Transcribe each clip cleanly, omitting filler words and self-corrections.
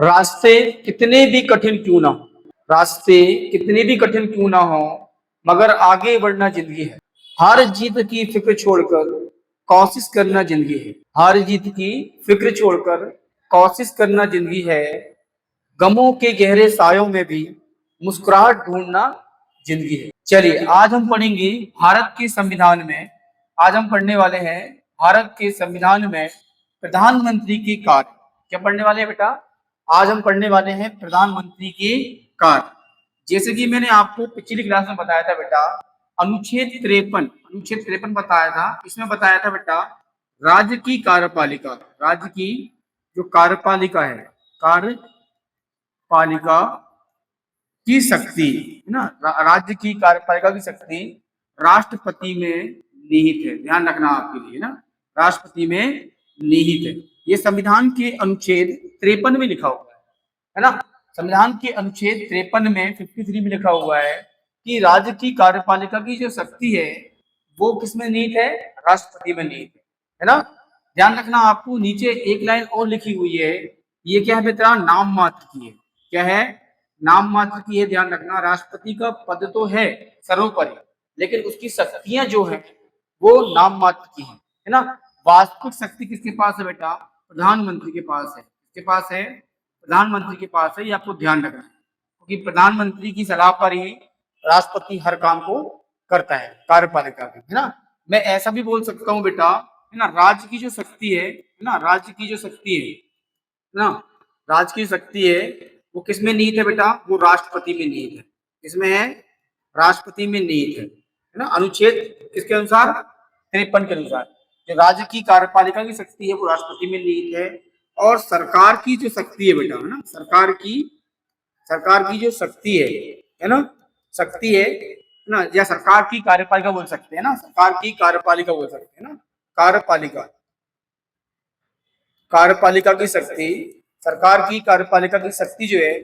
रास्ते कितने भी कठिन क्यों ना हो, रास्ते कितने भी कठिन क्यों ना हो, मगर आगे बढ़ना जिंदगी है। हार जीत की फिक्र छोड़कर कोशिश करना जिंदगी है। हार जीत की फिक्र छोड़कर कोशिश करना जिंदगी है। गमों के गहरे सायों में भी मुस्कुराहट ढूंढना जिंदगी है। चलिए आज हम पढ़ेंगे भारत के संविधान में। आज हम पढ़ने वाले हैं भारत के संविधान में प्रधानमंत्री के कार्य। क्या पढ़ने वाले हैं बेटा? आज हम पढ़ने वाले हैं प्रधानमंत्री के कार्य। जैसे कि मैंने आपको पिछली क्लास में बताया था बेटा, अनुच्छेद 53 बताया था। इसमें बताया था बेटा राज्य की कार्यपालिका, राज्य की जो कार्यपालिका है, कार्यपालिका की शक्ति है ना, राज्य की कार्यपालिका की शक्ति राष्ट्रपति में निहित है। ध्यान रखना आपके लिए ना, राष्ट्रपति में निहित है। ये संविधान के अनुच्छेद 53 में लिखा हुआ है ना। संविधान के अनुच्छेद 53 में 53 में लिखा हुआ है कि राज्य की कार्यपालिका की जो शक्ति है वो किसमें निहित है? राष्ट्रपति में निहित है ना। ध्यान रखना आपको, नीचे एक लाइन और लिखी हुई है, ये क्या है बेटा? नाम मात्र की है। क्या है? नाम मात्र की है। ध्यान रखना, राष्ट्रपति का पद तो है सर्वोपरि, लेकिन उसकी शक्तियां जो है वो नाम मात्र की है ना। वास्तविक शक्ति किसके पास है बेटा? प्रधानमंत्री के पास है। किसके पास है? प्रधानमंत्री के पास है। ये आपको ध्यान रखना है, क्योंकि प्रधानमंत्री की सलाह पर ही राष्ट्रपति हर काम को करता है, कार्यपालिका है ना। मैं ऐसा भी बोल सकता हूँ बेटा, है ना, राज्य की जो शक्ति है ना, राज्य की जो शक्ति है ना, राज्य की शक्ति है वो किसमें निहित है बेटा? वो राष्ट्रपति में निहित है। किसमें है? राष्ट्रपति में निहित है ना। अनुच्छेद किसके अनुसार? 53 के अनुसार जो राज्य की कार्यपालिका की शक्ति है वो राष्ट्रपति में निहित है। और सरकार की जो शक्ति है बेटा, है ना, सरकार की जो शक्ति है ना, शक्ति है ना, या सरकार की कार्यपालिका बोल सकते हैं ना, सरकार की कार्यपालिका बोल सकते हैं ना, कार्यपालिका, कार्यपालिका की शक्ति, सरकार की कार्यपालिका की शक्ति जो है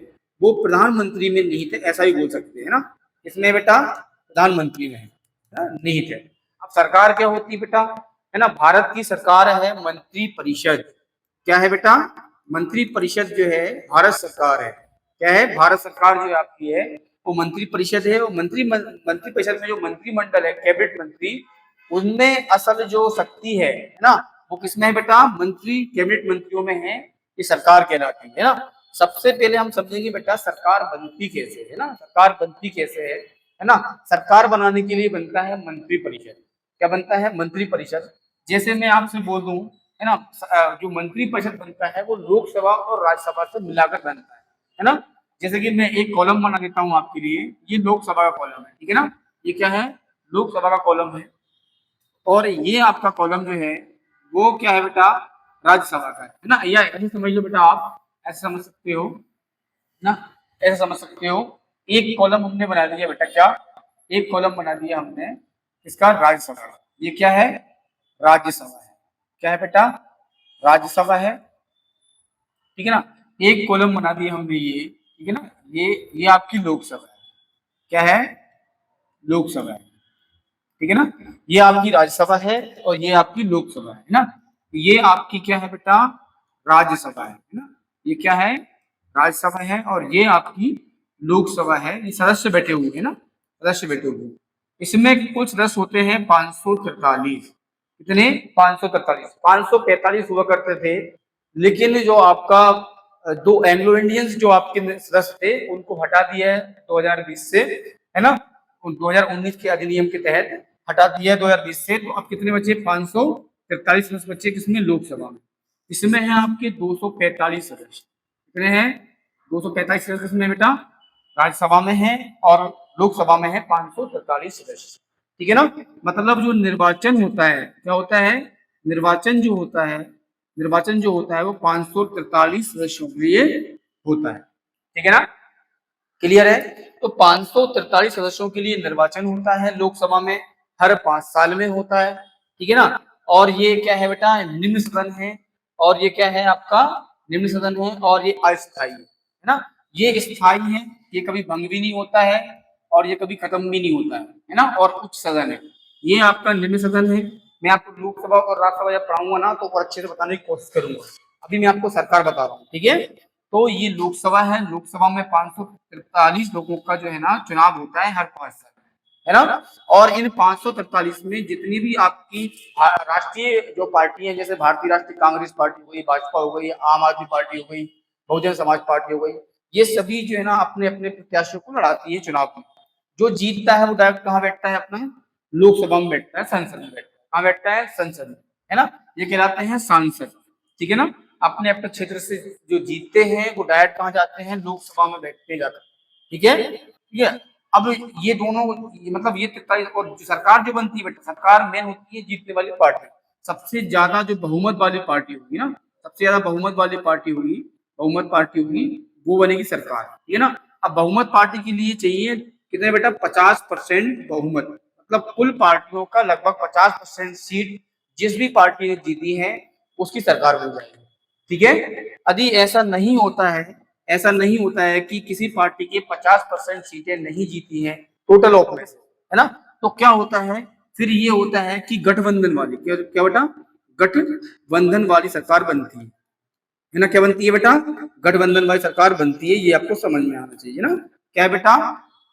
वो प्रधानमंत्री में निहित है, ऐसा ही बोल सकते हैं ना। इसमें बेटा प्रधानमंत्री में है निहित है। अब सरकार क्या होती है बेटा? है ना, भारत की सरकार है मंत्री परिषद। क्या है बेटा? मंत्री परिषद जो है भारत सरकार है। क्या है? भारत सरकार जो आपकी है वो मंत्री परिषद है। और मंत्री परिषद में जो मंत्रिमंडल है, कैबिनेट मंत्री, उनमें असल जो शक्ति है ना, वो किसमें है बेटा? मंत्री, कैबिनेट मंत्रियों में है। ये सरकार कहलाती है ना। सबसे पहले हम समझेंगे बेटा सरकार बनती कैसे है ना, सरकार बनती कैसे है ना। सरकार बनाने के लिए बनता है मंत्री परिषद। क्या बनता है? मंत्री परिषद। जैसे मैं आपसे बोल दूं, है ना, जो मंत्री परिषद बनता है वो लोकसभा और राज्यसभा से मिलाकर बनता है ना। जैसे कि मैं एक कॉलम बना देता हूं आपके लिए, ये लोकसभा का कॉलम है, ठीक है ना। ये क्या है? लोकसभा का कॉलम है। और ये आपका कॉलम जो है वो क्या है बेटा? राज्यसभा का है ना। या ऐसे समझ लो बेटा, आप ऐसे समझ सकते हो ना, ऐसे समझ सकते हो। एक कॉलम हमने बना दिया बेटा, क्या? एक कॉलम बना दिया हमने इसका, राज्यसभा। ये क्या है? राज्यसभा है। क्या है बेटा? राज्यसभा है, ठीक है ना। एक कॉलम बना दिया हमने ये, ठीक है ना। ये आपकी लोकसभा है। क्या है? लोकसभा है, ठीक है ना। ये आपकी राज्यसभा है और ये आपकी लोकसभा है ना। ये आपकी क्या है बेटा? राज्यसभा है ना। ये क्या है? राज्यसभा है। और ये आपकी लोकसभा है। ये सदस्य बैठे हुए हैं ना, सदस्य बैठे हुए। इसमें कुल सदस्य होते हैं 543। कितने? 543। 545 हुआ करते थे, लेकिन जो आपका दो एंग्लो इंडियंस जो आपके सदस्य थे उनको हटा दिया है 2020 से, है ना। 2019 के अधिनियम के तहत हटा दिया 2020 से। तो अब कितने बचे? 543 सदस्य बचे किसमें? लोकसभा में। इसमें है आपके 245 सदस्य। कितने हैं? 245 सदस्य किसमें बेटा? राज्यसभा में है। और लोकसभा में है 543 सदस्य, ठीक है ना। मतलब जो निर्वाचन होता है, क्या होता है? निर्वाचन जो होता है, निर्वाचन जो होता है वो 543 सदस्यों के लिए होता है, ठीक है ना। क्लियर है? तो 543 सदस्यों के लिए निर्वाचन होता है लोकसभा में, हर 5 साल में होता है, ठीक है ना। और ये क्या है बेटा? निम्न सदन है। और ये क्या है आपका? निम्न सदन है। और ये अस्थायी है ना। ये स्थायी है, ये कभी भंग भी नहीं होता है और ये कभी खत्म भी नहीं होता है ना। और उच्च सदन है, ये आपका निम्न सदन है। मैं आपको लोकसभा और राज्यसभा जब पढ़ाऊंगा ना तो और अच्छे से बताने की कोशिश करूंगा। अभी मैं आपको सरकार बता रहा हूँ, ठीक है। तो ये लोकसभा है, लोकसभा में 543 लोगों का जो है ना चुनाव होता है हर 5 साल, है ना। और इन 543 में जितनी भी आपकी राष्ट्रीय जो पार्टी है, जैसे भारतीय राष्ट्रीय कांग्रेस पार्टी हो गई, भाजपा हो गई, आम आदमी पार्टी हो गई, बहुजन समाज पार्टी हो गई, ये सभी जो है ना अपने अपने प्रत्याशियों को लड़ाती है चुनाव में। जो जीतता है वो डायरेक्ट कहाँ बैठता है, अपना लोकसभा में बैठता है, संसद में बैठता है। कहाँ बैठता है, संसद में, है ना। ये कहलाते हैं सांसद, ठीक है ना। अपने अपने क्षेत्र से जो जीतते हैं वो डायरेक्ट कहाँ जाते हैं, लोकसभा में बैठते जाते हैं, ठीक है, ठीक है। अब ये दोनों मतलब ये 43 और जो सरकार जो बनती है बेटा, सरकार मेन होती है जीतने वाली पार्टी। सबसे ज्यादा जो बहुमत वाली पार्टी होगी ना, सबसे ज्यादा बहुमत वाली पार्टी होगी, बहुमत पार्टी होगी, वो बनेगी सरकार, ठीक है ना। अब बहुमत पार्टी के लिए चाहिए कितने बेटा, 50% बहुमत, मतलब कुल पार्टियों का लगभग 50% सीट जिस भी पार्टी ने जीती है उसकी सरकार बन जाएगी, ठीक है। यदि ऐसा नहीं होता है, ऐसा नहीं होता है कि किसी पार्टी के 50% सीटें नहीं जीती हैं टोटल ऑफ में से, है ना, तो क्या होता है, फिर ये होता है कि गठबंधन वाली, क्या क्या बेटा, गठबंधन वाली सरकार बनती है ना। क्या बनती है बेटा, गठबंधन वाली सरकार बनती है, ये आपको समझ में आना चाहिए ना। क्या बेटा,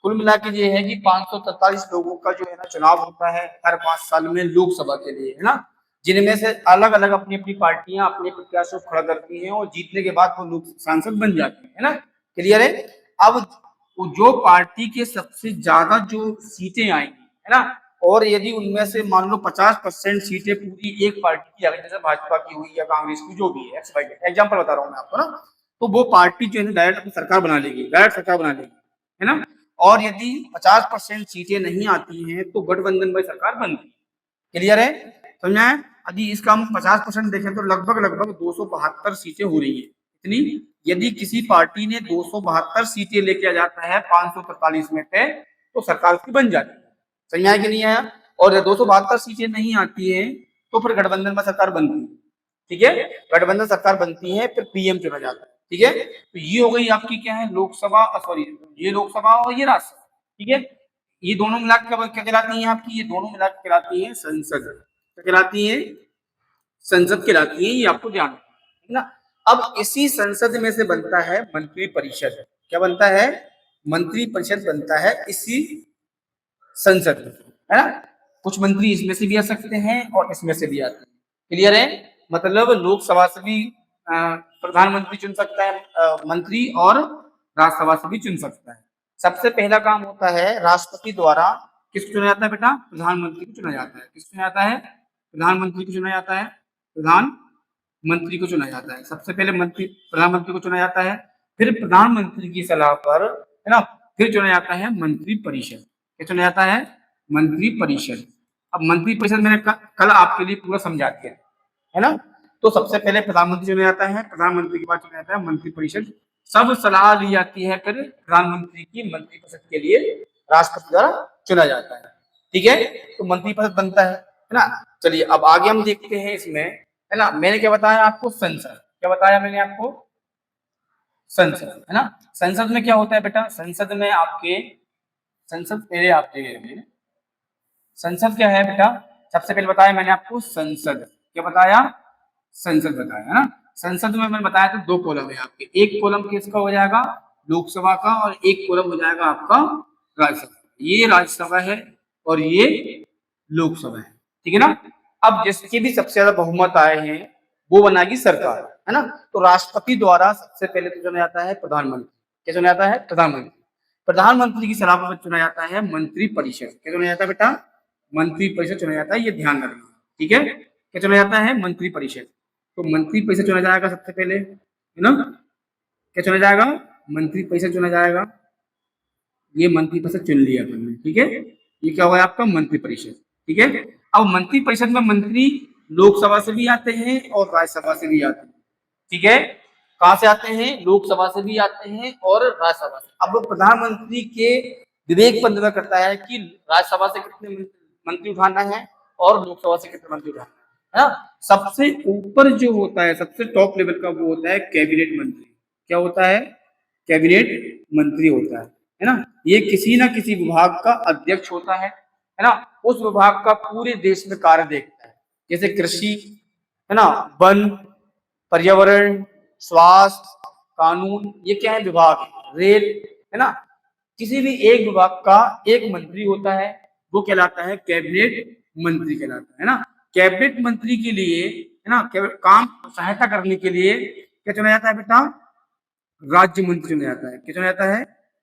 कुल मिला के ये है कि 543 लोगों का जो है ना चुनाव होता है हर 5 साल में लोकसभा के लिए, है ना, जिनमें से अलग अलग अपनी अपनी पार्टियां अपने प्रत्याशियों को खड़ा करती हैं और जीतने के बाद वो लोग सांसद बन जाते हैं, है ना। क्लियर है। अब जो पार्टी के सबसे ज्यादा जो सीटें आएंगी, है ना, और यदि उनमें से मान लो 50% सीटें पूरी एक पार्टी की आ गई, जैसे भाजपा की हुई या कांग्रेस की, जो भी है, एग्जाम्पल बता रहा हूँ मैं आपको ना, तो वो पार्टी जो है डायरेक्ट अपनी सरकार बना लेगी, डायरेक्ट सरकार बना लेगी, है ना। और यदि 50% सीटें नहीं आती हैं तो गठबंधन में सरकार बनती है। क्लियर है, समझा है। यदि इसका हम 50% देखें तो लगभग लगभग 272 सीटें हो रही है। इतनी, यदि किसी पार्टी ने 272 सीटें लेके आ जाता है 543 में से, तो सरकार उसकी बन जाती है। सही आया कि नहीं आया। और 272 सीटें नहीं आती है तो फिर गठबंधन में सरकार बनती है, ठीक है, गठबंधन सरकार बनती है, फिर पीएम चुना जाता है, ठीक है। तो ये हो गई आपकी क्या है, लोकसभा, सॉरी, ये लोकसभा और ये राज्यसभा, ठीक है। ये दोनों मिलाकर क्या कहलाती है आपकी, ये दोनों मिलाकर कहलाती है संसद, क्या कहलाती है, संसद कहलाती है, ये आपको ध्यान रखना है ना। अब इसी संसद में से बनता है मंत्री परिषद, क्या बनता है, मंत्री परिषद बनता है इसी संसद में, है ना। कुछ मंत्री इसमें से भी आ सकते हैं और इसमें से भी आते हैं। क्लियर है, मतलब लोकसभा से भी प्रधानमंत्री चुन सकता है मंत्री, और राज्यसभा से भी चुन सकता है। सबसे पहला काम होता है राष्ट्रपति द्वारा किसको चुना जाता है बेटा, प्रधानमंत्री को चुना जाता है। किसको चुना जाता है, प्रधानमंत्री को चुना जाता है, प्रधानमंत्री को चुना जाता है। सबसे पहले मंत्री प्रधानमंत्री को चुना जाता है, फिर प्रधानमंत्री की सलाह पर, है ना, फिर चुना जाता है मंत्री परिषद। क्या चुना जाता है, मंत्री परिषद। अब मंत्री परिषद मैंने कल आपके लिए पूरा समझा दिया, है ना। तो सबसे पहले प्रधानमंत्री चुना जाता है, प्रधानमंत्री के बाद चुना जाता है मंत्री परिषद, सब सलाह ली जाती है, फिर प्रधानमंत्री की मंत्री परिषद के लिए राष्ट्रपति द्वारा चुना जाता है, ठीक है। तो मंत्री परिषद बनता है ना। चलिए अब आगे हम देखते हैं इसमें, है ना। मैंने क्या बताया आपको, संसद, क्या बताया मैंने आपको, संसद, है ना। संसद में क्या होता है बेटा, संसद में आपके, संसद पहले आप देखेंगे, संसद क्या है बेटा, सबसे पहले बताया मैंने आपको संसद, क्या बताया, संसद बताया, है ना। संसद में मैंने बताया था 2 कॉलम है आपके, एक कॉलम किसका हो जाएगा, लोकसभा का, और एक कॉलम हो जाएगा आपका राज्यसभा। ये राज्यसभा है और ये लोकसभा है, ठीक है ना। अब जिसके भी सबसे ज्यादा बहुमत आए हैं वो बनाएगी सरकार, है ना। तो राष्ट्रपति द्वारा सबसे पहले तो चुना जाता है प्रधानमंत्री, क्या चुना जाता है, प्रधानमंत्री। प्रधानमंत्री की सलाह पर चुना जाता है मंत्री परिषद, क्या चुना जाता है बेटा, मंत्री परिषद चुना जाता है, ये ध्यान रखना, ठीक है। क्या चुना जाता है, मंत्री परिषद। तो मंत्री परिषद चुना जाएगा सबसे पहले, है ना। क्या चुना जाएगा, मंत्री परिषद चुना जाएगा, ये मंत्री परिषद चुन लिया तुमने, ठीक है। ये क्या हुआ आपका मंत्री परिषद, ठीक है। अब मंत्री परिषद में मंत्री लोकसभा से भी आते हैं और राज्यसभा से भी आते हैं, ठीक है। कहां से आते हैं, लोकसभा से भी आते हैं और राज्यसभा से। अब प्रधानमंत्री के विवेक पर निर्भर करता है कि राज्यसभा से कितने मंत्री उठाना है और लोकसभा से कितने मंत्री उठाना है ना। सबसे ऊपर जो होता है, सबसे टॉप लेवल का वो होता है कैबिनेट मंत्री। क्या होता है, कैबिनेट मंत्री होता है ना। ये किसी ना किसी विभाग का अध्यक्ष होता है ना। उस विभाग का पूरे देश में कार्य देखता है, जैसे कृषि, है ना, वन, पर्यावरण, स्वास्थ्य, कानून, ये क्या है, विभाग है, रेल, है ना। किसी भी एक विभाग का एक मंत्री होता है, वो कहलाता है कैबिनेट मंत्री कहलाता है ना। कैबिनेट मंत्री के लिए, है ना, काम सहायता करने के लिए क्या चुना जाता है बेटा, राज्य मंत्री चुना जाता है। क्या चुना जाता है,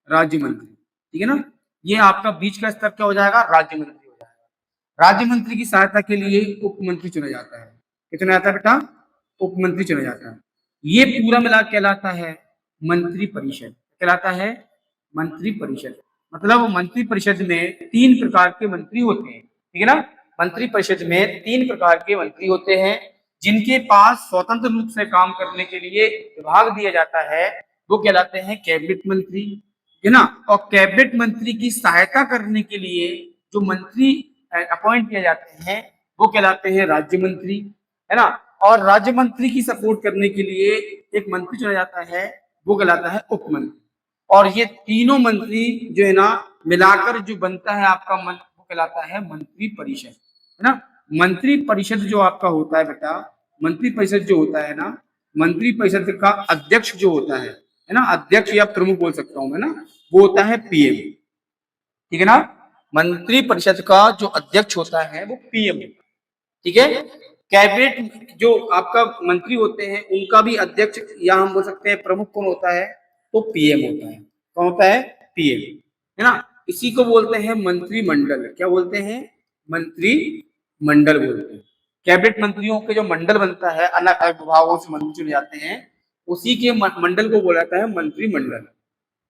राज्य मंत्री, ठीक है ना। ये आपका बीच का स्तर क्या हो जाएगा, राज्य मंत्री हो जाएगा। राज्य मंत्री की सहायता के लिए उप मंत्री चुना जाता है। क्या चुना जाता है बेटा, उप मंत्री चुना जाता है। ये पूरा मिला कहलाता है मंत्री परिषद, कहलाता है मंत्री परिषद। मतलब मंत्री परिषद में 3 प्रकार के मंत्री होते हैं, ठीक है ना। मंत्री परिषद में 3 प्रकार के मंत्री होते हैं, जिनके पास स्वतंत्र रूप से काम करने के लिए विभाग दिया जाता है, वो कहलाते हैं कैबिनेट मंत्री, है ना। और कैबिनेट मंत्री की सहायता करने के लिए जो मंत्री अपॉइंट किए जाते हैं, वो कहलाते हैं राज्य मंत्री, है ना। और राज्य मंत्री की सपोर्ट करने के लिए एक मंत्री चुना जाता है, वो कहलाता है उप मंत्री। और ये तीनों मंत्री जो है ना मिलाकर जो बनता है आपका मंत्री, वो कहलाता है मंत्री परिषद, है ना। मंत्री परिषद जो आपका होता है बेटा, मंत्री परिषद जो होता है ना, मंत्री परिषद का अध्यक्ष जो होता है ना, अध्यक्ष या प्रमुख बोल सकता हूं मैं ना, वो होता है पीएम, ठीक है ना। मंत्री परिषद का जो अध्यक्ष होता है वो पीएम, ठीक है। कैबिनेट जो आपका मंत्री होते हैं उनका भी अध्यक्ष या हम बोल सकते हैं प्रमुख कौन होता है, तो पीएम होता है। कौन होता है, पीएम, है ना। इसी को बोलते हैं मंत्रिमंडल। क्या बोलते हैं, मंत्रिमंडल बोलते हैं। कैबिनेट मंत्रियों के जो मंडल बनता है, अलग अलग विभागों से मंत्री चुने जाते हैं, उसी के मंडल को बोला जाता है मंत्रिमंडल,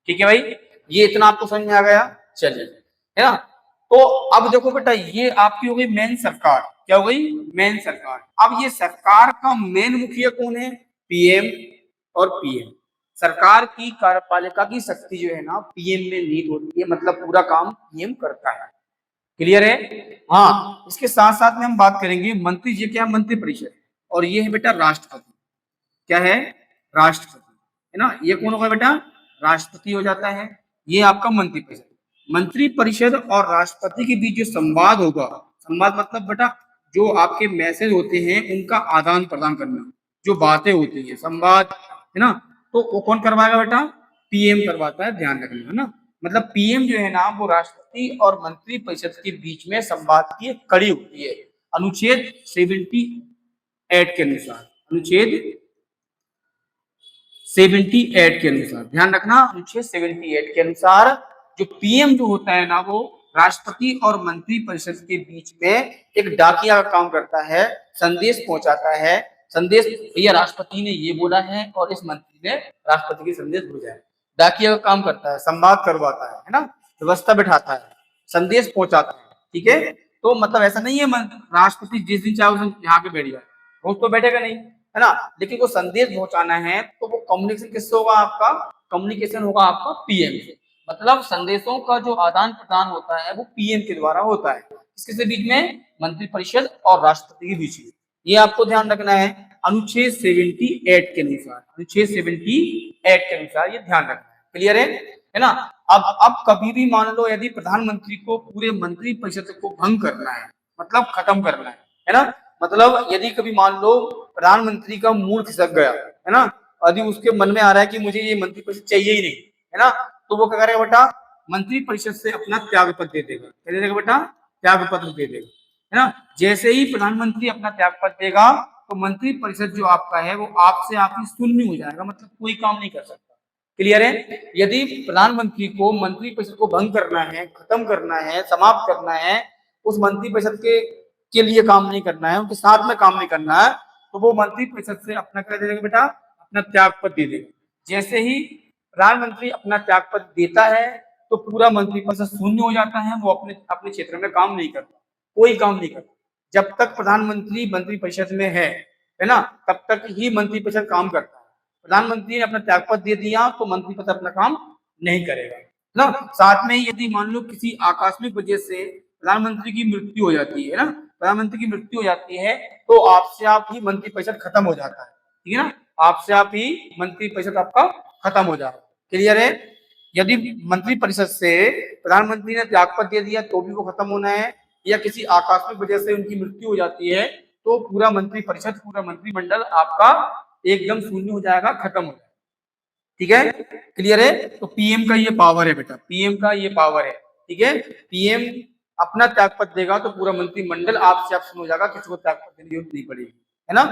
ठीक है भाई। ये इतना आपको समझ में आ गया, चलिए, है ना। तो अब देखो बेटा, ये आपकी हो गई मेन सरकार। क्या हो गई, मेन सरकार। अब ये सरकार का मेन मुखिया कौन है, पीएम और पीएम। सरकार की कार्यपालिका की शक्ति जो है ना पीएम में लीड होती है, मतलब पूरा काम पीएम करता है। क्लियर है, हाँ। इसके साथ साथ में हम बात करेंगे मंत्री जी, क्या मंत्री परिषद, और ये है बेटा राष्ट्रपति। क्या है, राष्ट्रपति, है ना। ये कौन होगा बेटा, राष्ट्रपति हो जाता है। ये आपका मंत्री परिषद। मंत्री परिषद और राष्ट्रपति के बीच जो संवाद होगा, संवाद मतलब बेटा जो आपके मैसेज होते हैं उनका आदान प्रदान करना, जो बातें होती है, संवाद, है ना, तो वो कौन करवाएगा बेटा, पीएम करवाता है, ध्यान रखना, है ना। मतलब पीएम जो है ना वो राष्ट्रपति और मंत्री परिषद के बीच में संवाद की एक कड़ी होती है, अनुच्छेद 78 के अनुसार, अनुच्छेद 78 के अनुसार, ध्यान रखना, अनुच्छेद 78 के अनुसार जो पीएम जो होता है ना वो राष्ट्रपति और मंत्री परिषद के बीच में एक डाकिया का काम करता है, संदेश पहुंचाता है। संदेश भैया राष्ट्रपति ने ये बोला है और इस मंत्री ने राष्ट्रपति के संदेश भेजा है। डाकिया का काम करता है, संवाद करवाता है ना, व्यवस्था बिठाता है, संदेश पहुंचाता है, ठीक है। तो मतलब ऐसा नहीं है राष्ट्रपति जिस दिन चाहे उस दिन यहाँ पे बैठ जाए, रोज तो बैठेगा नहीं, है ना। लेकिन वो संदेश पहुंचाना है तो वो कम्युनिकेशन किससे होगा, आपका कम्युनिकेशन होगा आपका पीएम से। मतलब संदेशों का जो आदान प्रदान होता है वो पीएम के द्वारा होता है। किसके बीच में, मंत्री परिषद और राष्ट्रपति के बीच में। ये आपको ध्यान रखना है, अनुच्छेद 78 के अनुसार, अनुच्छेद 78 के अनुसार ये ध्यान रखना है। क्लियर है ना। अब कभी भी मान लो यदि प्रधानमंत्री को पूरे मंत्री परिषद को भंग करना है, मतलब खत्म करना है ना, मतलब यदि कभी मान लो प्रधानमंत्री का मूड खिसक गया, है ना, यदि उसके मन में आ रहा है कि मुझे ये मंत्री परिषद चाहिए ही नहीं, है ना, तो वो क्या करेगा बेटा, मंत्री परिषद से अपना त्यागपत्र दे देगा। क्या दे देगा बेटा, त्यागपत्र दे देगा, है ना। जैसे ही प्रधानमंत्री अपना त्यागपत्र देगा तो मंत्री परिषद जो आपका है वो आपसे आपकी शून्य हो जाएगा, मतलब कोई काम नहीं कर सकता। क्लियर है। यदि प्रधानमंत्री को मंत्री परिषद को भंग करना है, खत्म करना है, समाप्त करना है, उस मंत्री परिषद के लिए काम नहीं करना है, उनके साथ में काम नहीं करना है, तो वो मंत्री परिषद से अपना क्या दे देगा बेटा, अपना त्यागपत्र दे देगा। जैसे ही प्रधानमंत्री अपना त्यागपत्र देता है तो पूरा मंत्री परिषद शून्य हो जाता है, वो अपने अपने क्षेत्र में काम नहीं करता, कोई काम नहीं करता। जब तक प्रधानमंत्री मंत्री परिषद में है ना, तब तक ही मंत्री परिषद काम करता है। प्रधानमंत्री ने अपना त्यागपत्र दे दिया तो मंत्री परिषद अपना काम नहीं करेगा ना। साथ में यदि मान लो किसी आकस्मिक वजह से प्रधानमंत्री की मृत्यु हो जाती है ना, प्रधानमंत्री की मृत्यु हो जाती है तो आपसे आप ही मंत्री परिषद खत्म हो जाता है, ठीक है ना, आपसे आप ही मंत्री परिषद आपका खत्म हो जाएगा। क्लियर है। यदि मंत्री परिषद से प्रधानमंत्री ने त्यागपत्र दे दिया तो भी वो खत्म होना है, या किसी आकस्मिक वजह से उनकी मृत्यु हो जाती है तो पूरा मंत्री परिषद, पूरा मंत्रिमंडल आपका एकदम शून्य हो जाएगा, खत्म हो जाएगा। ठीक है, क्लियर है। तो पीएम का ये पावर है बेटा, पीएम का ये पावर है, ठीक है। पीएम अपना त्यागपत्र देगा तो पूरा मंत्रिमंडल आपसे ऑप्शन हो जाएगा, किसी को त्यागपत्र देने की जरूरत नहीं पड़ेगी, है ना,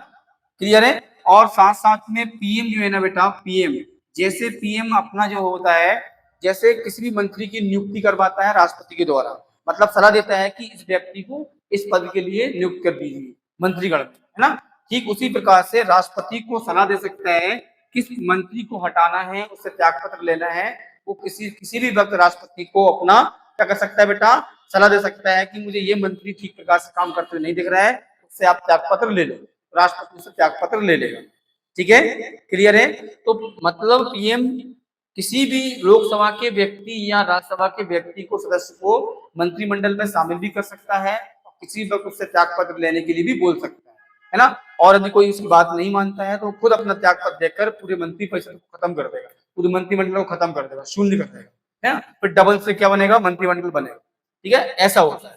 क्लियर है। और साथ साथ में पीएम जो है ना बेटा, पीएम जैसे पीएम अपना जो होता है, जैसे किसी भी मंत्री की नियुक्ति करवाता है राष्ट्रपति के द्वारा, मतलब सलाह देता है कि इस व्यक्ति को इस पद के लिए नियुक्त कर दीजिए मंत्रीगण में, है ना। ठीक उसी प्रकार से राष्ट्रपति को सलाह दे सकता है किस मंत्री को हटाना है, उससे त्यागपत्र लेना है, वो किसी भी वक्त राष्ट्रपति को अपना क्या कर सकता है बेटा, सलाह दे सकता है कि मुझे ये मंत्री ठीक प्रकार से काम करते हुए नहीं दिख रहा है, उससे आप त्यागपत्र ले लो, राष्ट्रपति से त्यागपत्र ले लेगा, ठीक है, क्लियर है। तो मतलब पीएम किसी भी लोकसभा के व्यक्ति या राज्यसभा के व्यक्ति को, सदस्य को मंत्रिमंडल में शामिल भी कर सकता है, किसी वक्त उससे त्यागपत्र लेने के लिए भी बोल सकता है ना। और यदि कोई उसकी बात नहीं मानता है तो खुद अपना त्यागपत्र देकर पूरे मंत्रिपरिषद को खत्म कर देगा, पूरे मंत्रिमंडल को खत्म कर देगा, शून्य कर देगा, है ना। फिर डबल से क्या बनेगा, मंत्रिमंडल बनेगा, ठीक है, ऐसा होता है,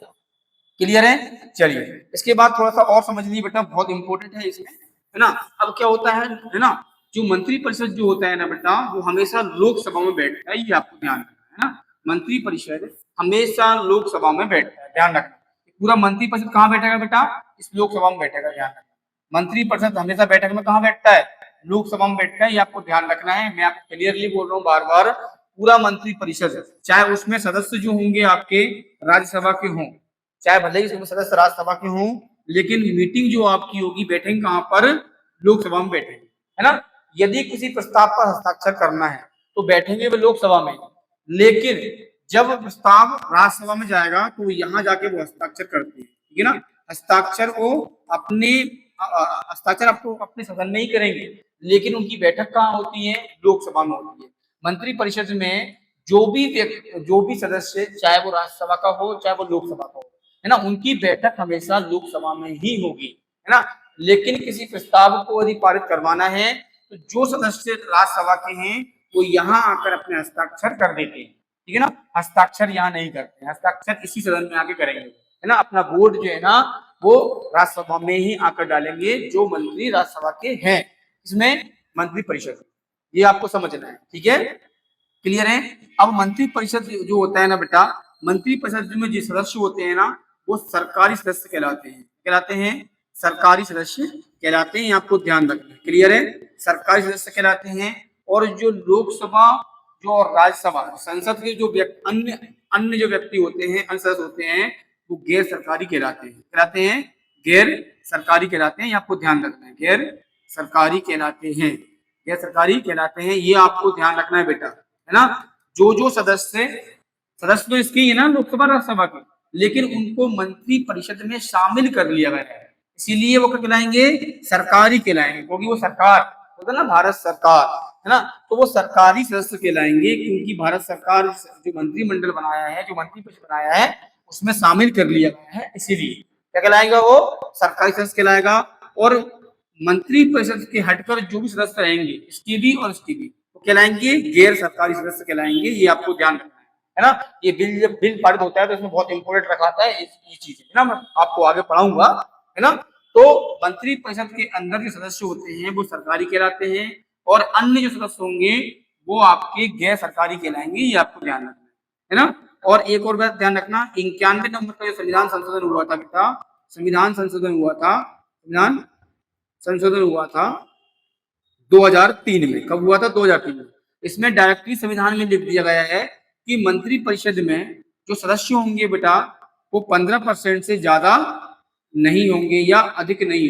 क्लियर है। चलिए इसके बाद थोड़ा सा और समझ लीजिए बेटा, बहुत इंपॉर्टेंट है इसमें, है ना। अब क्या होता है ना, जो मंत्रिपरिषद जो होता है ना बेटा, वो हमेशा लोकसभा में बैठता है, ये आपको ध्यान रखना है ना। मंत्रिपरिषद हमेशा लोकसभा में बैठता है, ध्यान रखना। पूरा मंत्रिपरिषद कहाँ बैठेगा बेटा, इस लोकसभा में बैठेगा, ध्यान रखना। मंत्रिपरिषद हमेशा बैठक में कहाँ बैठता है, लोकसभा में बैठता है, ये आपको ध्यान रखना है। मैं आपको क्लियरली बोल रहा हूँ बार बार, पूरा मंत्रिपरिषद, चाहे उसमें सदस्य जो होंगे आपके राज्यसभा के हों, चाहे भले ही उसमें सदस्य राज्यसभा के हों, लेकिन मीटिंग जो आपकी होगी, बैठेंगे कहाँ पर, लोकसभा में बैठेंगे, है ना। यदि किसी प्रस्ताव पर हस्ताक्षर करना है तो बैठेंगे वे लोकसभा में, लेकिन जब प्रस्ताव राज्यसभा में जाएगा तो यहाँ जाके वो हस्ताक्षर करते हैं, ठीक है ना। हस्ताक्षर वो अपने हस्ताक्षर आपको अपने सदन में ही करेंगे, लेकिन उनकी बैठक कहाँ होती है, लोकसभा में होती है। मंत्रिपरिषद में जो भी सदस्य, चाहे वो राज्यसभा का हो चाहे वो लोकसभा का हो, है ना, उनकी बैठक हमेशा लोकसभा में ही होगी, है ना। लेकिन किसी प्रस्ताव को यदि पारित करवाना है तो जो सदस्य राज्यसभा के हैं वो यहाँ आकर अपने हस्ताक्षर कर देते हैं, ठीक है ना। हस्ताक्षर यहाँ नहीं करते, हस्ताक्षर इसी सदन में आके करेंगे, है ना। अपना वोट जो है ना वो राज्यसभा में ही आकर डालेंगे जो मंत्री राज्यसभा के हैं, इसमें मंत्रिपरिषद, ये आपको समझना है, ठीक है, क्लियर है। अब मंत्रिपरिषद जो होता है ना बेटा, मंत्रिपरिषद में जो सदस्य होते हैं ना, वो सरकारी सदस्य कहलाते हैं, कहलाते हैं सरकारी सदस्य कहलाते हैं, आपको ध्यान रखना है, क्लियर है, सरकारी सदस्य कहलाते हैं। और जो लोकसभा जो राज्यसभा संसद के जो अन्य अन्य जो व्यक्ति होते हैं, अन्य सदस्य होते हैं, वो गैर सरकारी कहलाते हैं, गैर सरकारी कहलाते हैं, ये आपको ध्यान रखना है, गैर सरकारी कहलाते हैं, गैर सरकारी कहलाते हैं, ये आपको ध्यान रखना है बेटा, है ना। जो सदस्य तो इसके ही है ना, लोकसभा राज्यसभा के, लेकिन उनको मंत्रिपरिषद में शामिल कर लिया गया है, इसीलिए वो क्या कहलाएंगे, सरकारी कहलाएंगे, क्योंकि वो सरकार होता है ना, भारत सरकार, है ना, तो वो सरकारी सदस्य कहलाएंगे, क्योंकि भारत सरकार जो मंत्रिमंडल बनाया है, जो मंत्रिपरिषद बनाया है, उसमें शामिल कर लिया गया है, इसीलिए क्या कहलाएगा, वो सरकारी सदस्य कहलाएगा। और मंत्रिपरिषद के हटकर जो भी सदस्य रहेंगे, इसके भी और इसके भी, तो कहलाएंगे गैर सरकारी सदस्य कहलाएंगे, ये आपको ध्यान रखना है ना। ये बिल जब बिल पारित होता है तो इसमें बहुत इंपोर्टेंट रखा था ये चीज, है ना, मैं आपको आगे पढ़ाऊंगा, है ना। तो मंत्रिपरिषद के अंदर जो सदस्य होते हैं वो सरकारी कहलाते हैं, और अन्य जो सदस्य होंगे वो आपके गैर सरकारी कहलाएंगे, ये आपको ध्यान रखना है ना। और एक और बात ध्यान रखना, 91 नंबर का जो संविधान संशोधन हुआ था बेटा, संविधान संशोधन हुआ था 2003 में। कब हुआ था, 2003 में। इसमें डायरेक्टली संविधान में लिख दिया गया है कि मंत्रिपरिषद में जो सदस्य होंगे बेटा, वो 15% से ज्यादा नहीं होंगे या अधिक नहीं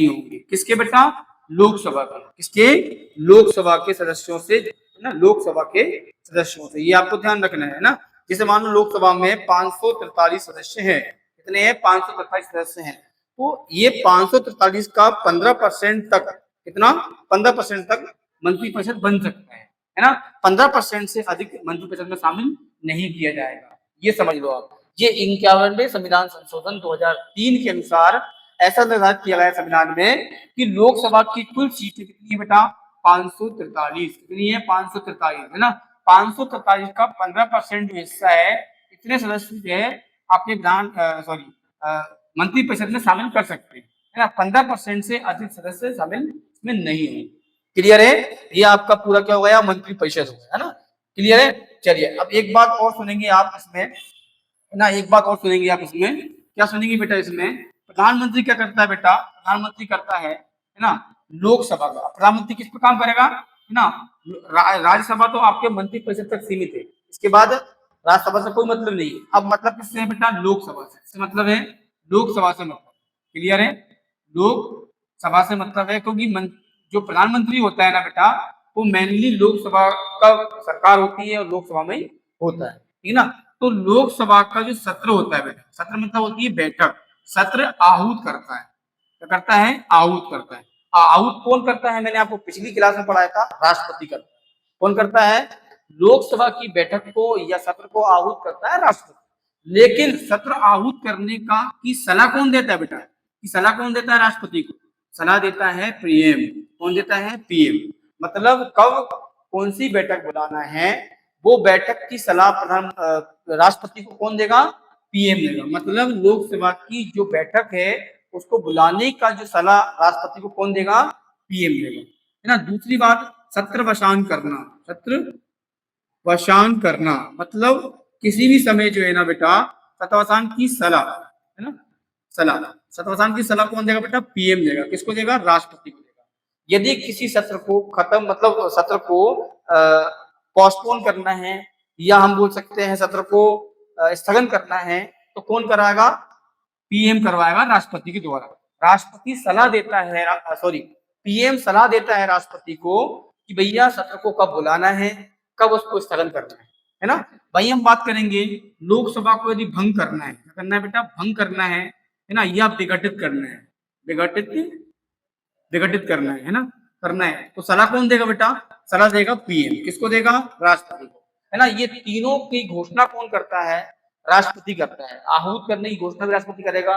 होंगे, किसके बेटा, लोकसभा के, किसके, लोकसभा के सदस्यों से, ना, लोकसभा के सदस्यों से, ये आपको ध्यान रखना है ना। जैसे मान लो लोकसभा में 543 सदस्य हैं, कितने हैं, 543 सदस्य हैं, तो ये 543 का 15% तक, कितना, 15% तक मंत्रिपरिषद बन सकता है ना। 15% से अधिक मंत्रिपरिषद में शामिल नहीं किया जाएगा, ये समझ लो आप। ये 51वें संविधान संशोधन 2003 के अनुसार ऐसा निर्धारित किया गया संविधान में कि लोकसभा की कुल सीटें कितनी है बेटा, 543, कितनी है, 543, है ना। 543 का 15% जो हिस्सा है, इतने सदस्य जो है अपने मंत्रिपरिषद में शामिल कर सकते हैं, है ना। 15% से अधिक सदस्य शामिल इसमें नहीं है, क्लियर है? ये आपका पूरा क्या हो गया, मंत्री परिषद हो गया, है ना? क्लियर है? चलिए अब एक बात और सुनेंगे आप इसमें, है ना, एक बात और सुनेंगे आप इसमें, क्या सुनेंगे बेटा इसमें? प्रधानमंत्री क्या करता है बेटा? प्रधानमंत्री करता है ना, लोकसभा का। प्रधानमंत्री किस पर काम करेगा, है ना? राज्यसभा तो आपके मंत्री परिषद तक सीमित है, इसके बाद राज्यसभा से कोई मतलब नहीं है। अब मतलब किससे है बेटा? लोकसभा से। इससे मतलब है लोकसभा से मतलब। क्लियर है? लोकसभा से मतलब है, क्योंकि जो प्रधानमंत्री होता है ना बेटा, वो मेनली लोकसभा का सरकार होती है और लोकसभा में होता है, ठीक है ना? तो लोकसभा का जो सत्र होता है बेटा, सत्र मतलब होती है बैठक, सत्र आहूत करता है। क्या करता है? आहूत करता है। आहूत कौन करता है? मैंने आपको पिछली क्लास में पढ़ाया था, राष्ट्रपति करता है। कौन करता है? लोकसभा की बैठक को या सत्र को आहूत करता है राष्ट्रपति। लेकिन सत्र आहूत करने का की सलाह कौन देता है बेटा? की सलाह कौन देता है? राष्ट्रपति को सलाह देता है पीएम। कौन देता है? पीएम। मतलब कब कौन सी बैठक बुलाना है, वो बैठक की सलाह राष्ट्रपति को कौन देगा? पीएम देगा। मतलब लोकसभा की जो बैठक है उसको बुलाने का जो सलाह राष्ट्रपति को कौन देगा? पीएम देगा, है ना? दूसरी बात, सत्र वशान करना। सत्र वशान करना मतलब किसी भी समय जो है ना बेटा, सत्रवसान की सलाह, है ना, सलाह, सत्रवसान की सलाह कौन देगा बेटा? पीएम देगा। किसको देगा? राष्ट्रपति को देगा। यदि किसी सत्र को खत्म, मतलब सत्र को पोस्टपोन करना है, या हम बोल सकते हैं सत्र को स्थगन करना है, तो कौन कराएगा? पीएम करवाएगा राष्ट्रपति के द्वारा। राष्ट्रपति सलाह देता है, सॉरी, पीएम सलाह देता है राष्ट्रपति को कि भैया सत्र को कब बुलाना है, कब उसको स्थगन करना है ना? भाई हम बात करेंगे लोकसभा को यदि भंग करना है, क्या करना है बेटा? भंग करना है ना, या विघटित करना है, विघटित करना है ना, करना है, तो सलाह कौन देगा बेटा? सलाह देगा पीएम। किसको देगा? राष्ट्रपति को, है ना? ये तीनों की घोषणा कौन करता है? राष्ट्रपति करता है। आहूत करने की घोषणा भी राष्ट्रपति करेगा,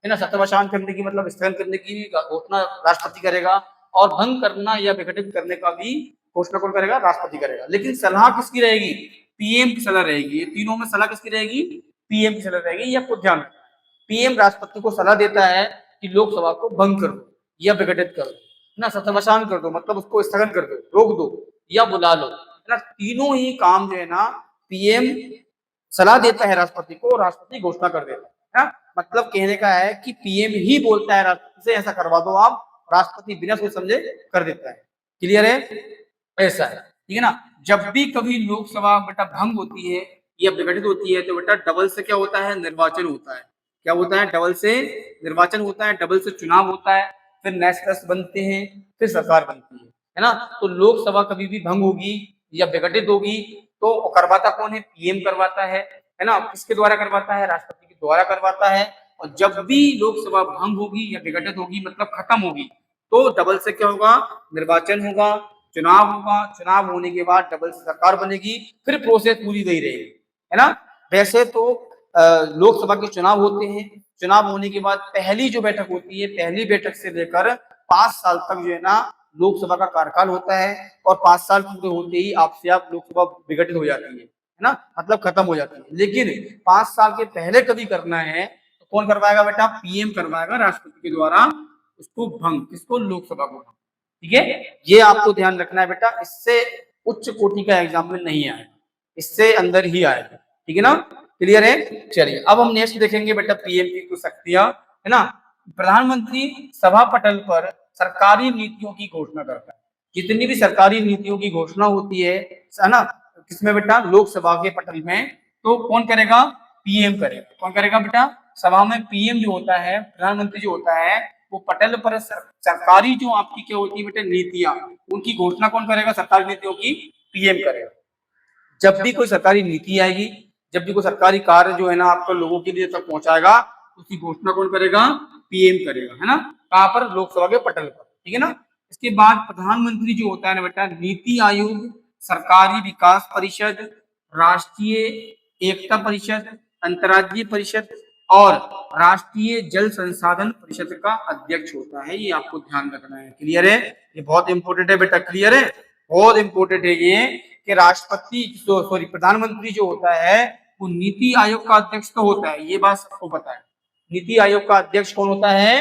है ना? सत्रवसान करने की मतलब स्थगन करने की घोषणा राष्ट्रपति करेगा, और भंग करना या विघटित करने का भी घोषणा कौन करेगा? राष्ट्रपति करेगा। लेकिन सलाह किसकी रहेगी? पीएम की सलाह रहेगी। तीनों में सलाह किसकी रहेगी? पीएम की सलाह रहेगी। या आपको ध्यान, पीएम राष्ट्रपति को सलाह देता है कि लोकसभा को भंग कर दो या विघटित कर दो, ना सत्रवसान कर दो, मतलब उसको स्थगन कर दो, रोक दो या बुला लो, है ना? तीनों ही काम जो है ना, पीएम सलाह देता है राष्ट्रपति को, राष्ट्रपति घोषणा कर देता है ना? मतलब कहने का है कि पीएम ही बोलता है राष्ट्रपति से ऐसा करवा दो आप, राष्ट्रपति बिना सोच समझे कर देता है। क्लियर है? ऐसा है, ठीक है ना? जब भी कभी लोकसभा बेटा भंग होती है या विघटित होती है, तो बेटा डबल से क्या होता है? निर्वाचन होता है। क्या होता है? डबल से निर्वाचन होता है, डबल से चुनाव होता है, फिर नेशनल बनते हैं, फिर सरकार बनती है ना? तो लोकसभा कभी भी भंग होगी या विघटित होगी तो करवाता कौन है? पीएम करवाता है ना? किसके द्वारा करवाता है? राष्ट्रपति के द्वारा करवाता है। और जब भी लोकसभा भंग होगी या विघटित होगी, मतलब खत्म होगी, तो डबल से क्या होगा? निर्वाचन होगा, चुनाव होगा, चुनाव होने के बाद डबल से सरकार बनेगी, फिर प्रोसेस पूरी वही रहेगी, है ना? वैसे तो लोकसभा के चुनाव होते हैं, चुनाव होने के बाद पहली जो बैठक होती है, पहली बैठक से लेकर 5 साल तक जो है ना लोकसभा का कार्यकाल होता है, और 5 साल पूरे होते ही आपसे आप लोकसभा विघटित हो जाती है ना, मतलब खत्म हो जाती है। लेकिन 5 साल के पहले कभी करना है तो कौन करवाएगा बेटा? पीएम करवाएगा राष्ट्रपति के द्वारा उसको भंग। किसको? लोकसभा को भंग। ठीक है, ये आपको ध्यान रखना है बेटा, इससे उच्च कोटि का एग्जाम में नहीं आएगा, इससे अंदर ही आएगा। ठीक है ना? क्लियर है? चलिए अब हम नेक्स्ट देखेंगे बेटा पीएम की कुछ शक्तियां, है ना? प्रधानमंत्री सभा पटल पर सरकारी नीतियों की घोषणा करता है। जितनी भी सरकारी नीतियों की घोषणा होती है ना, किसमें बेटा? लोकसभा के पटल में। तो कौन करेगा? पीएम करेगा। कौन करेगा बेटा? सभा में पीएम जो होता है, प्रधानमंत्री जो होता है, वो पटल पर सरकारी जो आपकी क्या होती है बेटा नीतियां, उनकी घोषणा कौन करेगा? सरकारी नीतियों की पीएम करेगा। जब भी कोई सरकारी नीति आएगी, जब भी कोई सरकारी कार्य जो है ना आपको लोगों के लिए तक पहुंचाएगा, उसकी घोषणा कौन करेगा? पीएम करेगा, है ना? कहां पर? लोकसभा के पटल पर। ठीक है ना? इसके बाद प्रधानमंत्री जो होता है ना बेटा, नीति आयोग, सरकारी विकास परिषद, राष्ट्रीय एकता परिषद, अंतर्राज्यीय परिषद और राष्ट्रीय जल संसाधन परिषद का अध्यक्ष होता है। ये आपको ध्यान रखना है। क्लियर है? ये बहुत इंपॉर्टेंट है बेटा। क्लियर है? बहुत इंपॉर्टेंट है ये कि राष्ट्रपति सॉरी प्रधानमंत्री जो होता है वो नीति आयोग का अध्यक्ष तो होता है, ये बात सबको पता है। नीति आयोग का अध्यक्ष कौन होता है?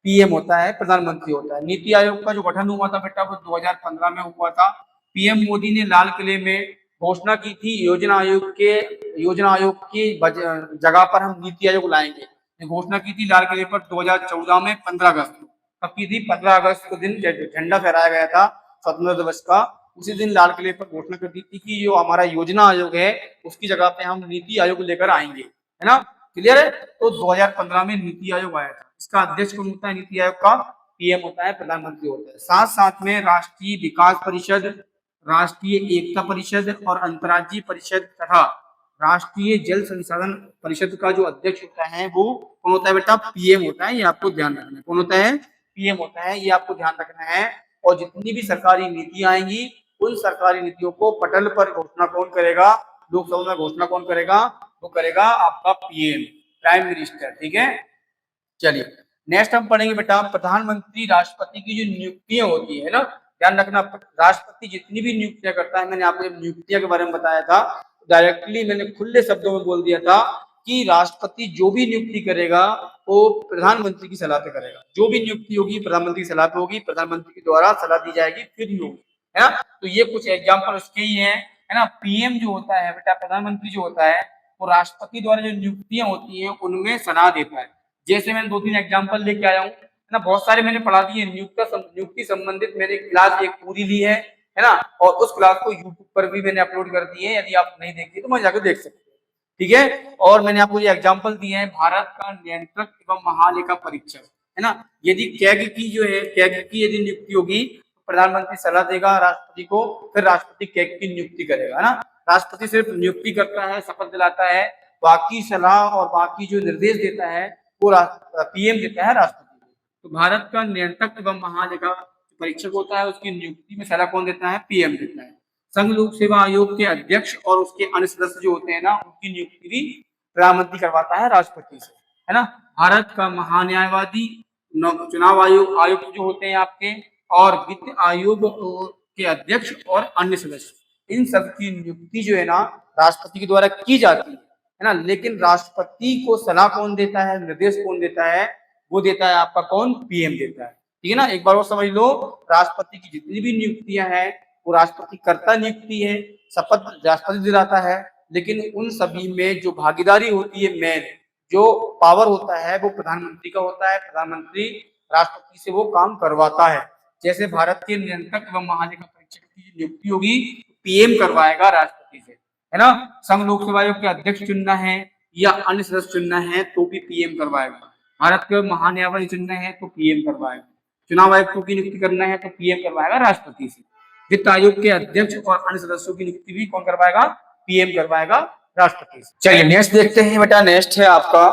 पीएम होता है, प्रधानमंत्री होता है। नीति आयोग का जो गठन हुआ था बेटा वो 2015 में हुआ था। पीएम मोदी ने लाल किले में घोषणा की थी योजना आयोग की जगह पर हम नीति आयोग लाएंगे। ये घोषणा की थी लाल किले पर 2014 में 15 अगस्त को। कब की थी? 15 अगस्त को दिन झंडा फहराया गया था स्वतंत्रता दिवस का। उसी दिन लाल किले पर घोषणा कर दी थी कि जो हमारा योजना आयोग है उसकी जगह पे हम नीति आयोग लेकर आएंगे, है ना? क्लियर है? तो 2015 में नीति आयोग आया था। इसका अध्यक्ष कौन होता है नीति आयोग का? पीएम होता है, प्रधानमंत्री होता है। साथ साथ में राष्ट्रीय विकास परिषद, राष्ट्रीय एकता परिषद और अंतर्राज्यीय परिषद तथा राष्ट्रीय जल संसाधन परिषद का जो अध्यक्ष होता है वो कौन होता है बेटा? पीएम होता है। ये आपको ध्यान रखना है। कौन होता है? पीएम होता है। ये आपको ध्यान रखना है। और जितनी भी सरकारी नीतियां आएंगी उन सरकारी नीतियों को पटल पर घोषणा कौन करेगा? लोकसभा में घोषणा कौन करेगा? वो करेगा आपका पीएम, प्राइम मिनिस्टर। ठीक है, चलिए नेक्स्ट हम पढ़ेंगे बेटा प्रधानमंत्री राष्ट्रपति की जो नियुक्तियां होती है ना, ध्यान रखना। राष्ट्रपति जितनी भी नियुक्तियां करता है, मैंने आपको नियुक्तियां के बारे में बताया था, डायरेक्टली मैंने खुले शब्दों में बोल दिया था कि राष्ट्रपति जो भी नियुक्ति करेगा वो प्रधानमंत्री की सलाह पे करेगा। जो भी नियुक्ति होगी प्रधानमंत्री की सलाह पे होगी, प्रधानमंत्री के द्वारा सलाह दी जाएगी फिर ही होगी, है ना? तो ये कुछ एग्जाम्पल उसके ही है ना। पीएम जो होता है बेटा, प्रधानमंत्री जो होता है वो राष्ट्रपति द्वारा जो नियुक्तियां होती है उनमें सलाह देता है। जैसे मैंने 2-3 एग्जाम्पल लेके आया हूँ, है ना। बहुत सारे मैंने पढ़ा दिए नियुक्ति संबंधित, मैंने क्लास एक पूरी ली है ना। और उस क्लास को यूट्यूब पर भी मैंने अपलोड कर दी है, यदि आप नहीं देखी तो मैं जाकर देख सकते हैं। ठीक है, और मैंने आपको ये एग्जाम्पल दिए हैं। भारत का नियंत्रक एवं महालेखा परीक्षक, है ना। यदि कैग की जो है, कैग की यदि नियुक्ति होगी प्रधानमंत्री सलाह देगा राष्ट्रपति को, फिर राष्ट्रपति कैग की नियुक्ति करेगा, है ना। राष्ट्रपति सिर्फ नियुक्ति करता है, शपथ दिलाता है, बाकी सलाह और बाकी जो निर्देश देता है वो पीएम देता है राष्ट्रपति को। तो भारत का नियंत्रक एवं महालेखा परीक्षक होता है, उसकी नियुक्ति में सलाह कौन देता है? पीएम देता है। संघ लोक सेवा आयोग के अध्यक्ष और उसके अन्य सदस्य जो होते हैं ना, उनकी नियुक्ति भी प्रधानमंत्री करवाता है राष्ट्रपति से, है ना। भारत का महान्यायवादी, चुनाव आयुक्त जो होते हैं आपके, और वित्त आयोग के अध्यक्ष और अन्य सदस्य, इन सब की नियुक्ति जो है ना राष्ट्रपति के द्वारा की जाती है ना। लेकिन राष्ट्रपति को सलाह कौन देता है, निर्देश कौन देता है? वो देता है आपका कौन? पीएम देता है। ठीक है ना, एक बार और समझ लो, राष्ट्रपति की जितनी भी नियुक्तियां हैं वो राष्ट्रपति करता नियुक्ति है, शपथ राष्ट्रपति दिलाता है, लेकिन उन सभी में जो भागीदारी होती है, मेन जो पावर होता है वो प्रधानमंत्री का होता है। प्रधानमंत्री राष्ट्रपति से वो काम करवाता है। जैसे भारत के नियंत्रक एवं महालेखा परीक्षक की नियुक्ति होगी पीएम करवाएगा राष्ट्रपति से, है ना। संघ लोक सेवा आयोग के अध्यक्ष चुनना है या अन्य सदस्य चुनना है तो भी पीएम करवाएगा। भारत के महान्यायवादी चुनना है तो पीएम करवाएगा। चुनाव आयुक्तों की नियुक्ति करना है तो पीएम करवाएगा राष्ट्रपति से। वित्त आयोग के अध्यक्ष और अन्य सदस्यों की नियुक्ति भी कौन करवाएगा? पीएम करवाएगा राष्ट्रपति से। चलिए नेक्स्ट देखते हैं बेटा। नेक्स्ट है आपका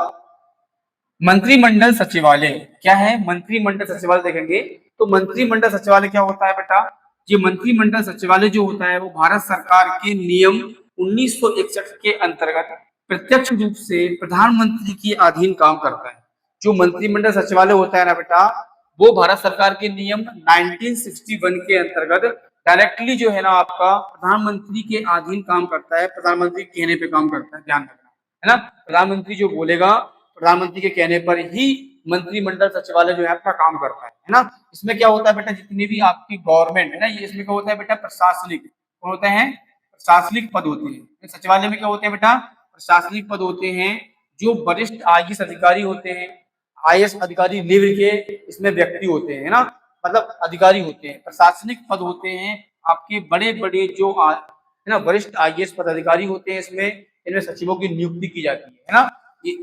मंत्रिमंडल सचिवालय। क्या है? मंत्रिमंडल सचिवालय देखेंगे तो मंत्रिमंडल सचिवालय क्या होता है बेटा? ये मंत्रिमंडल सचिवालय जो होता है वो भारत सरकार के नियम 1961 के अंतर्गत प्रत्यक्ष रूप से प्रधानमंत्री के अधीन काम करता है। जो मंत्रिमंडल सचिवालय होता है ना बेटा, वो भारत सरकार के नियम 1961 के अंतर्गत डायरेक्टली जो है ना आपका प्रधानमंत्री के अधीन काम करता है। प्रधानमंत्री के कहने पे काम करता है, ध्यान रखना, है ना। प्रधानमंत्री जो बोलेगा, प्रधानमंत्री के कहने पर ही मंत्रिमंडल सचिवालय जो है आपका काम करता है ना। इसमें क्या होता है बेटा? जितनी भी आपकी गवर्नमेंट है ना, ये इसमें क्या होता है बेटा? प्रशासनिक कौन होते हैं? प्रशासनिक पद होते हैं। सचिवालय में क्या होते हैं बेटा? प्रशासनिक पद होते हैं। जो वरिष्ठ आईएएस अधिकारी होते हैं, आईएएस अधिकारी लेवल के इसमें व्यक्ति होते हैं ना, मतलब अधिकारी होते हैं। प्रशासनिक पद होते हैं आपके बड़े बड़े जो है ना वरिष्ठ आईएएस पदाधिकारी होते हैं। इसमें इनमें सचिवों की नियुक्ति की जाती है ना।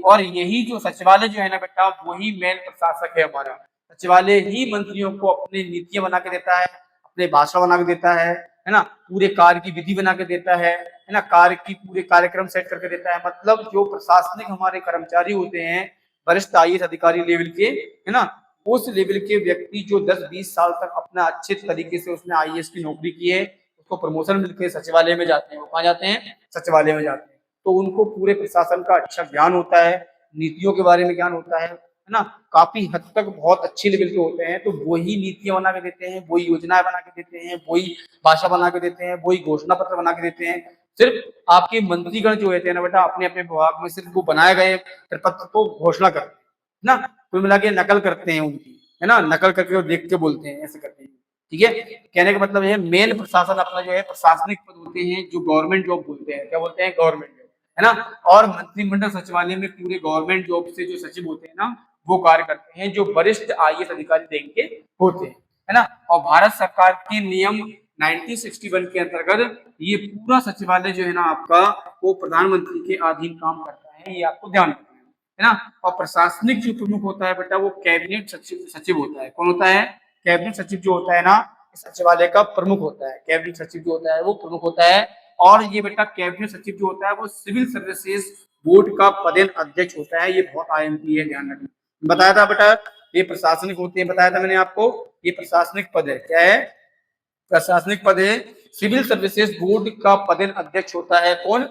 और यही जो सचिवालय जो है ना बेटा, वही मेन प्रशासक है हमारा। सचिवालय ही मंत्रियों को अपनी नीतियां बना के देता है, अपने भाषण बना के देता है ना। पूरे कार्य की विधि बना के देता है ना। कार्य की पूरे कार्यक्रम सेट करके देता है। मतलब जो प्रशासनिक हमारे कर्मचारी होते हैं, वरिष्ठ आईएएस अधिकारी लेवल के, है ना, उस लेवल के व्यक्ति जो 10-20 साल तक अपना अच्छे तरीके से उसने आईएएस की नौकरी की है, उसको प्रमोशन मिलकर सचिवालय में जाते हैं। वो कहाँ जाते हैं? सचिवालय में जाते हैं। तो उनको पूरे प्रशासन का अच्छा ज्ञान होता है, नीतियों के बारे में ज्ञान होता है ना। काफी हद तक बहुत अच्छे लेवल के होते हैं। तो वही नीतियां बना के देते हैं, वही योजनाएं बना के देते हैं, वही भाषा बना के देते हैं, वही घोषणा पत्र बना के देते हैं। सिर्फ आपके मंत्रीगण जो होते हैं ना बेटा, अपने अपने विभाग में सिर्फ वो बनाए गए प्रपत्र को घोषणा करते हैं, ना, कुल मिला के नकल करते हैं उनकी, है ना, नकल करके वो देख के बोलते हैं, ऐसे करते हैं। ठीक है, कहने का मतलब है मेन प्रशासन अपना जो है प्रशासनिक पद होते हैं जो गवर्नमेंट जॉब बोलते हैं, क्या बोलते हैं, गवर्नमेंट जॉब, है ना। और मंत्रिमंडल सचिवालय में पूरे गवर्नमेंट जॉब से जो सचिव होते हैं ना वो कार्य करते हैं, जो वरिष्ठ आईएएस अधिकारी रैंक के होते हैं, है ना। और भारत सरकार के नियम 1961 के अंतर्गत ये पूरा सचिवालय जो है ना आपका वो प्रधानमंत्री के अधीन काम करता है, ये आपको ध्यान रखना है ना। और प्रशासनिक जो प्रमुख होता है बेटा वो कैबिनेट सचिव होता है। कौन होता है, कैबिनेट सचिव जो होता है ना सचिवालय का प्रमुख होता है, कैबिनेट सचिव जो होता है वो प्रमुख होता है। और ये बेटा कैबिनेट सचिव जो होता है वो सिविल सर्विसेज बोर्ड का पदेन अध्यक्ष होता है, ये बहुत आईएमपी है, ध्यान रखना। बताया था बेटा ये प्रशासनिक होते हैं, बताया था मैंने आपको, ये प्रशासनिक पद है, क्या है, प्रशासनिक पद है। सिविल सर्विसेज बोर्ड का पदेन अध्यक्ष होता है कौन,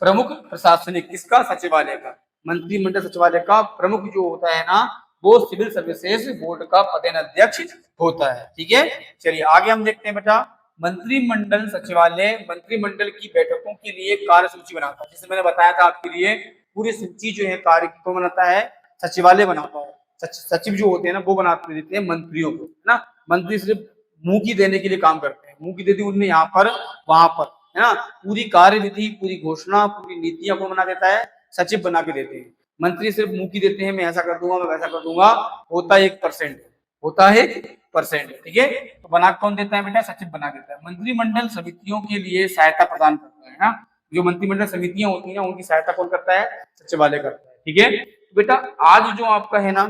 प्रमुख प्रशासनिक, किसका, सचिवालय का, मंत्रिमंडल सचिवालय का प्रमुख जो होता है ना वो सिविल सर्विसेज बोर्ड का पदेन अध्यक्ष होता है। ठीक है, चलिए आगे हम देखते हैं बेटा, मंत्रिमंडल सचिवालय मंत्रिमंडल की बैठकों के लिए कार्य सूची बनाता है। जैसे मैंने बताया था आपके लिए पूरी सूची जो है कार्य को बनाता है सचिवालय बनाता है, सचिव जो होते हैं ना वो बनाते देते हैं मंत्रियों को, है ना। मंत्री सिर्फ मुंह की देने के लिए काम करते हैं, मुंह की दे दी उनने यहाँ पर वहां पर, है ना। पूरी कार्यविधि, पूरी घोषणा, पूरी नीतियां को बना देता है, सचिव बना के देते हैं। मंत्री सिर्फ मुंह की देते हैं, मैं ऐसा कर दूंगा, मैं वैसा कर दूंगा, होता है 1%, होता है 1%। ठीक है, तो बना कौन देता है बेटा, सचिव बना देता है। मंत्रिमंडल समितियों के लिए सहायता प्रदान करता है ना, जो मंत्रिमंडल समितियां होती हैं उनकी सहायता कौन करता है, सचिवालय करता है। ठीक है, तो बेटा आज जो आपका है ना,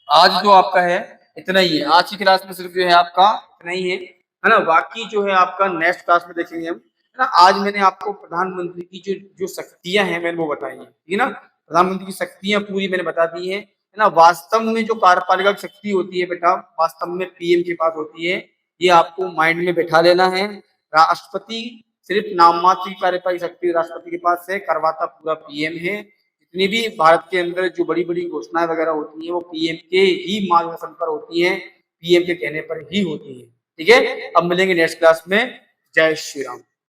आज जो आपका है इतना ही है, आज की क्लास में सिर्फ जो है आपका इतना ही है ना। बाकी जो है आपका नेक्स्ट क्लास में देखेंगे हम, है ना। आज मैंने आपको प्रधानमंत्री की जो जो शक्तियां हैं मैंने वो बताई है, ठीक है ना। प्रधानमंत्री की शक्तियां पूरी मैंने बता दी है ना। वास्तव में जो कार्यपालिका की शक्ति होती है बेटा वास्तव में पीएम के पास होती है, ये आपको माइंड में बैठा लेना है। राष्ट्रपति सिर्फ नाम मात्र की कार्यपालिक शक्ति राष्ट्रपति के पास है, करवाता पूरा पीएम है। जितनी भी भारत के अंदर जो बड़ी बड़ी घोषणाएं वगैरह होती हैं वो पीएम के ही मार्गदर्शन पर होती हैं, पीएम के कहने पर ही होती है। ठीक है, अब मिलेंगे नेक्स्ट क्लास में। जय श्री राम।